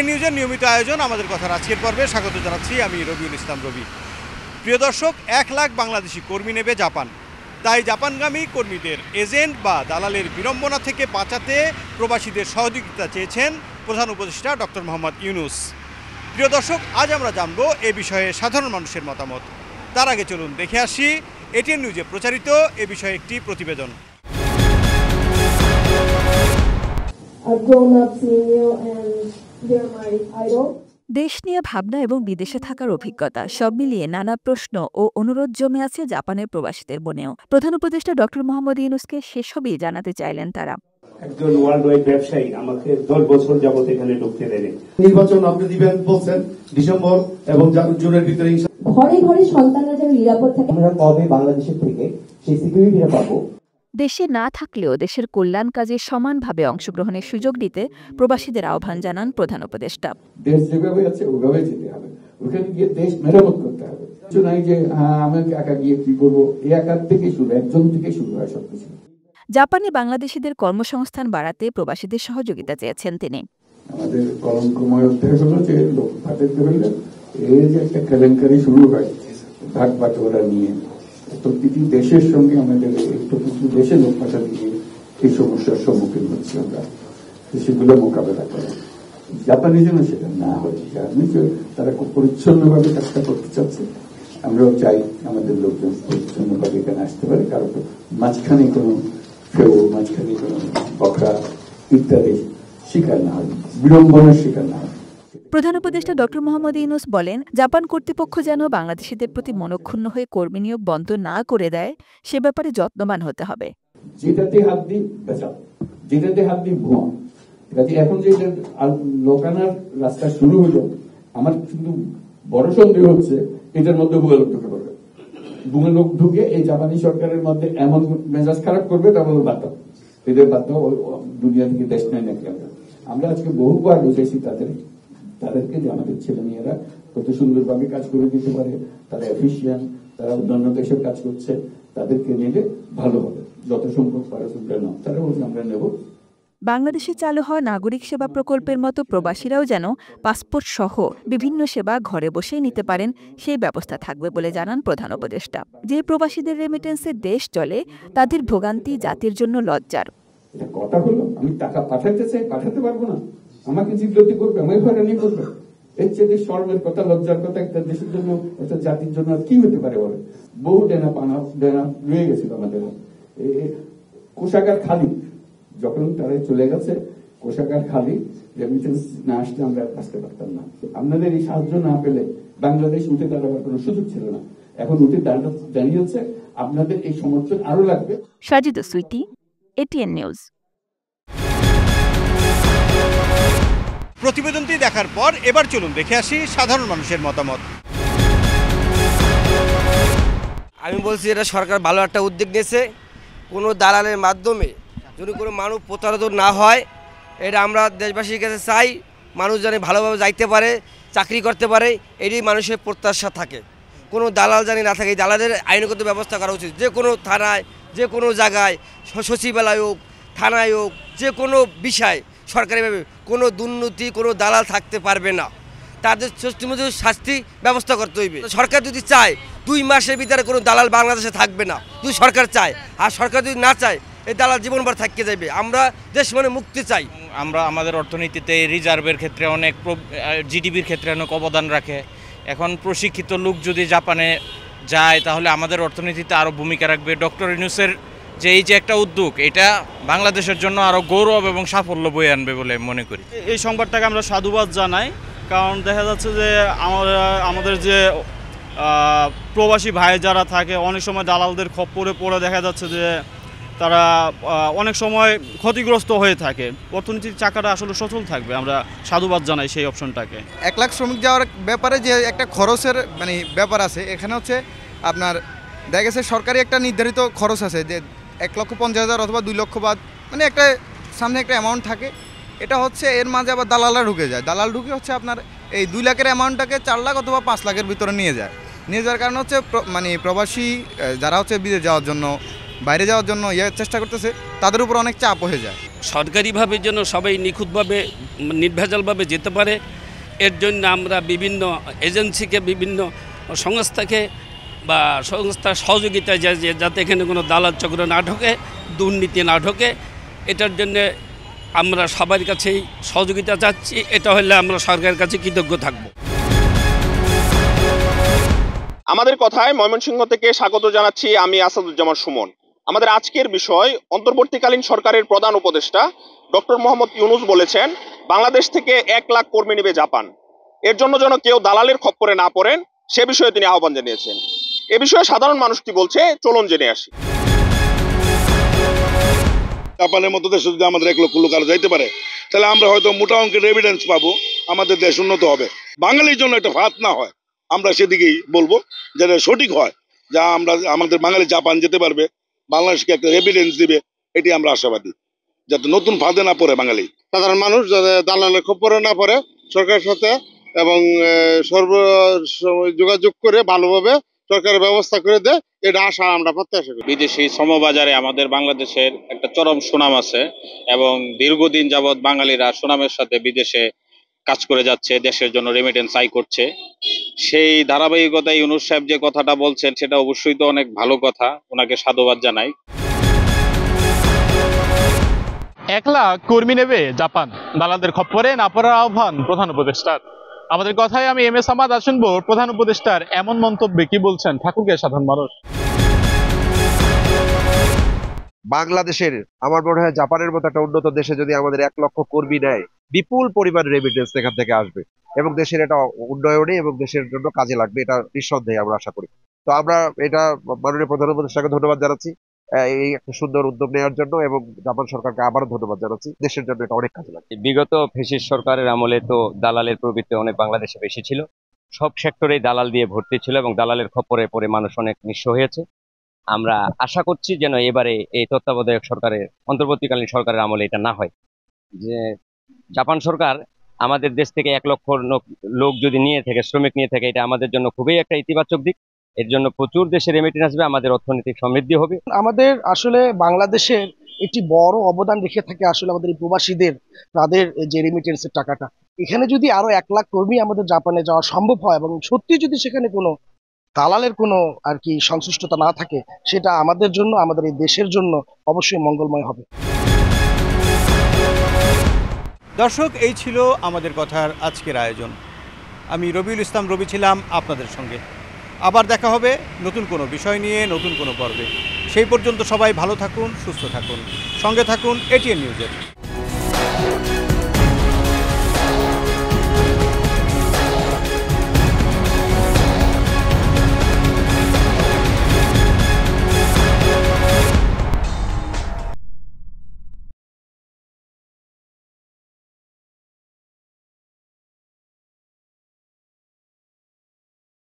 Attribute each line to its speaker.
Speaker 1: ATN নিউজের নিয়মিত আয়োজন আমাদের কথার আজকের পর্বে স্বাগত জানাচ্ছি আমি রবিউল ইসলাম রবি। প্রিয় দর্শক, 1 লাখ বাংলাদেশি কর্মী নেবে জাপান। তাই জাপানগামী কর্মীদের এজেন্ট বা দালালের বিড়ম্বনা থেকে বাঁচাতে প্রবাসীদের সহযোগিতা চেয়েছেন প্রধান উপদেষ্টা ডক্টর মোহাম্মদ ইউনূস। প্রিয় দর্শক, আজ আমরা জানব এ বিষয়ে সাধারণ মানুষের মতামত। তার আগে চলুন দেখে আসি এটিএন নিউজে প্রচারিত এ বিষয়ে একটি প্রতিবেদন।
Speaker 2: দেশ নিয়ে ভাবনা এবং বিদেশে থাকার অভিজ্ঞতা সব মিলিয়ে নানা প্রশ্ন ও অনুরোধ জমে আছে জাপানের প্রবাসীদের মনেও। প্রধান উপদেষ্টা ডক্টর মোহাম্মদ ইউনূসকে সেসবই জানাতে চাইলেন তারা।
Speaker 3: একজন ওয়ার্ল্ড ওয়াইড ব্যবসায়ী আমাকে 10 বছর যাবত এখানে ঢুকতে দেয়নি।
Speaker 4: নির্বাচন আপনি দিবেন বলছেন ডিসেম্বর এবং জুনের ভিতরে।
Speaker 5: ঘরে ঘরে সন্তানরা যেন নিরাপদ থাকে।
Speaker 6: আমরা কবে বাংলাদেশের থেকে সেই সিকিউরিটিটা পাবো?
Speaker 2: দেশে না থাকলেও দেশের কল্যাণ কাজে সমানভাবে অংশগ্রহণের সুযোগ দিতে প্রবাসীদের আহ্বান জানান প্রধান উপদেষ্টা।
Speaker 7: দেশ যেভাবে আছে ওইভাবে যেতে হবে, ওখানে গিয়ে দেশ মেরামত করতে হবে। নাই যে আমি একা গিয়ে কি করবো, এই একার থেকে শুরু, একজন থেকে শুরু হয় সবকিছু।
Speaker 2: জাপানে বাংলাদেশিদের কর্মসংস্থান বাড়াতে প্রবাসীদের সহযোগিতা চেয়েছেন তিনি।
Speaker 7: আমাদের কলঙ্কময় অধ্যায় হলো যে লোক পাঠাতে হইলে এই যে একটা কেলেঙ্কারি শুরু হয় ভাগ বাটোয়ারা নিয়ে, প্রতিটি দেশের সঙ্গে আমাদের একটু কিছু দেশে লোক পাঠাতে গিয়ে এই সমস্যার সম্মুখীন হচ্ছি আমরা, সেগুলো মোকাবেলা করে। জাপানি যেন সেটা না হয়, তারা খুব পরিচ্ছন্নভাবে কাজটা করতে চাচ্ছে। আমরাও চাই আমাদের লোকজন পরিচ্ছন্নভাবে এখানে আসতে পারে, কারণ মাঝখানে কোনো ফেউ, মাঝখানে কোনো বকরা ইত্যাদি শিকার না হয়, বিড়ম্বনার শিকার না হয়।
Speaker 2: প্রধান উপদেষ্টা ডক্টর মোহাম্মদ ইউনূস বলেন, জাপান কর্তৃপক্ষ যেন বাংলাদেশিদের প্রতি মনক্ষুণ্ণ হয়ে কর্মী নিয়োগ বন্ধ না করে দেয়, সে ব্যাপারে যত্নবান হতে হবে।
Speaker 7: যেটাতে হাত দিই বেচাও, যেটাতে হাত দিই ভুয়া। এখন যে লোকানার রাস্তা শুরু হলো, আমার কিন্তু বড় সন্দেহ হচ্ছে এটার মধ্যে ভুয়া লোক ঢুকে পড়বে। ভুয়া লোক ঢুকে এই জাপানি সরকারের মধ্যে এমন মেজাজ খারাপ করবে, তা বলে বাদ দাও, এদের বাদ দাও, দুনিয়া থেকে দেশ নেয় নাকি। আমরা আজকে বহুবার বুঝেছি তাদেরকে যে আমাদের ছেলে মেয়েরা কত সুন্দরভাবে কাজ করে দিতে পারে, তারা এফিসিয়েন্ট, তারা অন্যান্য দেশের কাজ করছে, তাদেরকে নিলে ভালো হবে। যত সম্ভব পারে তারা বলছে আমরা নেব।
Speaker 2: বাংলাদেশে চালু হওয়া নাগরিক সেবা প্রকল্পের মতো প্রবাসীরাও যেন পাসপোর্ট সহ বিভিন্ন সেবা ঘরে বসেই নিতে পারেন, সেই ব্যবস্থা থাকবে বলে জানান প্রধান উপদেষ্টা। যে প্রবাসীদের রেমিটেন্সে দেশ চলে, তাদের ভোগান্তি জাতির জন্য লজ্জার।
Speaker 7: কথা হলো আমি টাকা পাঠাতে চাই, পাঠাতে পারবো না, আমাকে জিজ্ঞাসা করবে, আমায় হয়রানি করবে। এর চেয়ে শর্মের কথা, লজ্জার কথা একটা দেশের জন্য, একটা জাতির জন্য কি হতে পারে বলে। বহু ডেনা রয়ে গেছিল আমাদের। কোষাগার খালি, যখন তারা চলে গেছে কোষাগার খালি, রেমিটেন্স না আসলে আমরা আসতে পারতাম না। আপনাদের এই সাহায্য না পেলে বাংলাদেশ উঠে দাঁড়াবার কোনো সুযোগ ছিল না। এখন উঠে দাঁড়িয়েছে, আপনাদের এই সমর্থন আরো লাগবে।
Speaker 2: Sajida Sweety, ATN news.
Speaker 1: প্রতিবেদনটি দেখার পর এবার চলুন দেখে আসি সাধারণ মানুষের মতামত।
Speaker 8: আমি বলছি এটা সরকার ভালো একটা উদ্যোগ নিয়েছে। কোনো দালালের মাধ্যমে যদি কোনো মানুষ প্রতারিত না হয়, এটা আমরা দেশবাসীর কাছে চাই। মানুষ যেন ভালোভাবে যাইতে পারে, চাকরি করতে পারে, এটাই মানুষের প্রত্যাশা থাকে। কোনো দালাল জানি না থাকে। এই দালালের আইনগত ব্যবস্থা করা উচিত। যে কোনো থানায়, যে কোনো জায়গায়, সচিবালয় হোক, থানায় হোক, যে কোনো বিষয় সরকারিভাবে কোনো দুর্নীতি, কোনো দালাল থাকতে পারবে না। তাদের শাস্তি ব্যবস্থা করতে হইবে। সরকার যদি চায় 2 মাসের ভিতরে কোনো দালাল বাংলাদেশে থাকবে না, যদি সরকার চায়। আর সরকার যদি না চায়, এই দালাল জীবনভর থাকতে যাবে। আমরা দেশ মানে মুক্তি চাই।
Speaker 9: আমরা আমাদের অর্থনীতিতে রিজার্ভের ক্ষেত্রে অনেক, জিডিপির ক্ষেত্রে অনেক অবদান রাখে। এখন প্রশিক্ষিত লোক যদি জাপানে যায়, তাহলে আমাদের অর্থনীতিতে আরও ভূমিকা রাখবে। ডক্টর ইউনূসের যে এই যে একটা উদ্যোগ, এটা বাংলাদেশের জন্য আরও গৌরব এবং সাফল্য বয়ে আনবে বলে মনে করি।
Speaker 10: এই সংবাদটাকে আমরা সাধুবাদ জানাই, কারণ দেখা যাচ্ছে যে আমাদের যে প্রবাসী ভাই যারা থাকে, অনেক সময় দালালদের খপ্পরে পড়ে দেখা যাচ্ছে যে তারা অনেক সময় ক্ষতিগ্রস্ত হয়ে থাকে। অর্থনীতির চাকাটা আসলে সচল থাকবে, আমরা সাধুবাদ জানাই সেই অপশনটাকে।
Speaker 11: 1 লাখ শ্রমিক যাওয়ার ব্যাপারে যে একটা খরচের ব্যাপার আছে, এখানে হচ্ছে আপনার দেখা গেছে সরকারি একটা নির্ধারিত খরচ আছে যে 1,50,000 অথবা 2 লক্ষ বা একটা সামনে একটা অ্যামাউন্ট থাকে। এটা হচ্ছে এর মাঝে আবার দালালরা ঢুকে যায়। দালাল ঢুকে হচ্ছে আপনার এই 2 লাখের অ্যামাউন্টটাকে 4 লাখ অথবা 5 লাখের ভিতরে নিয়ে যাওয়ার কারণে হচ্ছে প্রবাসী যারা হচ্ছে বিদেশ যাওয়ার জন্য, বাইরে যাওয়ার জন্য চেষ্টা করতেছে, তাদের উপর অনেক চাপ হয়ে যায়।
Speaker 12: সরকারিভাবে যেন সবাই নিখুঁতভাবে নির্ভেজালভাবে যেতে পারে, এর জন্য আমরা বিভিন্ন এজেন্সিকে, বিভিন্ন সংস্থাকে বা সংস্থার সহযোগিতায় যাতে এখানে কোনো দালাল চক্র না ঢোকে, দুর্নীতি না ঢোকে, এটার জন্য আমরা সবার কাছেই সহযোগিতা চাচ্ছি। এটা হলে আমরা সরকারের কাছে কৃতজ্ঞ থাকব।
Speaker 13: আমাদের কথায় ময়মনসিংহ থেকে স্বাগত জানাচ্ছি আমি আসাদুজ্জামান সুমন। আমাদের আজকের বিষয়, অন্তর্বর্তীকালীন সরকারের প্রধান উপদেষ্টা ডক্টর মোহাম্মদ ইউনূস বলেছেন বাংলাদেশ থেকে 1 লাখ কর্মী নেবে জাপান। এর জন্য যেন কেউ দালালের খপ্পরে না পড়েন, সে বিষয়ে তিনি আহ্বান জানিয়েছেন। এ বিষয়ে সাধারণ মানুষ কি বলছে, চলুন জেনে আসি।
Speaker 14: জাপানের মতো দেশে যদি আমাদের 1 লক্ষ লোক আরো যাইতে পারে, তাহলে আমরা হয়তো মোটা অঙ্কের এভিডেন্স পাবো, আমাদের দেশ উন্নত হবে। বাঙালির জন্য একটা ফাঁদ না হয়, আমরা সেদিকেই বলবো, যেটা সঠিক হয়, যা আমরা আমাদের বাঙালি জাপান যেতে পারবে, বাংলাদেশকে একটা এভিডেন্স দিবে, এটি আমরা আশাবাদী, যাতে নতুন ফাঁদে না পড়ে বাঙালি। সাধারণ মানুষ যাতে দালালের খপ্পরে না পড়ে, সরকারের সাথে এবং যোগাযোগ করে ভালোভাবে সরকারের ব্যবস্থা করে দেয়, এটা আশা আমরা প্রত্যাশা করি।
Speaker 15: বিদেশি শ্রমবাজারে আমাদের বাংলাদেশের একটা চরম সুনাম আছে এবং দীর্ঘদিন যাবৎ বাঙালিরা সুনামের সাথে বিদেশে কাজ করে যাচ্ছে, দেশের জন্য রেমিটেন্স আয় করছে। সেই ধারাবাহিকতায় ইউনূস সাহেব যে কথাটা বলছেন, সেটা অবশ্যই তো অনেক ভালো কথা, ওনাকে সাধুবাদ জানাই।
Speaker 16: 1 লাখ কর্মী নেবে জাপান, দালালদের খপ্পরে না পড়ার আহ্বান প্রধান উপদেষ্টার। আমাদের কথায় আমি এম এস আহমদ শুনবো প্রধান উপদেষ্টার এমন মন্তব্যে কি বলছেন ঠাকুরগাঁও সাধারণ মানুষ।
Speaker 17: বাংলাদেশের, আমার মনে হয় জাপানের মতো একটা উন্নত দেশে যদি আমাদের 1 লক্ষ কর্মী নেয়, বিপুল পরিমাণ রেমিটেন্স এখান থেকে আসবে এবং দেশের এটা উন্নয়নে এবং দেশের জন্য কাজে লাগবে, এটা নিঃসন্দেহে আমরা আশা করি। তো আমরা এটা মাননীয় প্রধান উপদেষ্টাকে ধন্যবাদ জানাচ্ছি এই একটা সুন্দর উদ্যোগ নেওয়ার জন্য, এবং জাপান সরকারকে আবারও ধন্যবাদ জানাচ্ছি, দেশের জন্য এটা অনেক কাজে লাগবে।
Speaker 18: বিগত ফ্যাসিস্ট সরকারের আমলে তো দালালের প্রবৃত্তি অনেক বাংলাদেশে বেশি ছিল, সব সেক্টরেই দালাল দিয়ে ভর্তি ছিল এবং দালালের খপ্পরে পড়ে মানুষ অনেক নিঃস্ব হয়েছে। আমরা আশা করছি যেন এবারে এই তত্ত্বাবধায়ক সরকারের, অন্তর্বর্তীকালীন সরকারের আমলে এটা না হয়, যে জাপান সরকার আমাদের দেশ থেকে 1 লক্ষ লোক যদি নিয়ে থাকে, শ্রমিক নিয়ে থাকে, এটা আমাদের জন্য খুবই একটা ইতিবাচক দিক। এর জন্য প্রচুর দেশে রেমিটেন্স আসবে, আমাদের অর্থনৈতিক সমৃদ্ধি হবে।
Speaker 19: আমাদের আসলে বাংলাদেশের একটি বড় অবদান রেখে থাকে আসলে আমাদের এই প্রবাসীদের, তাদের যে রেমিটেন্সের টাকাটা। এখানে যদি আরো 1 লাখ কর্মী আমাদের জাপানে যাওয়া সম্ভব হয় এবং সত্যি যদি সেখানে কোনো দালালের কোনো আর কি সংশ্লিষ্টতা না থাকে, সেটা আমাদের জন্য, আমাদের এই দেশের জন্য অবশ্যই মঙ্গলময় হবে।
Speaker 1: দর্শক, এই ছিল আমাদের কথার আজকের আয়োজন। আমি রবিউল ইসলাম রবি ছিলাম আপনাদের সঙ্গে। আবার দেখা হবে নতুন কোনো বিষয় নিয়ে, নতুন কোনো পর্বে। সেই পর্যন্ত সবাই ভালো থাকুন, সুস্থ থাকুন, সঙ্গে থাকুন এটিএন নিউজের।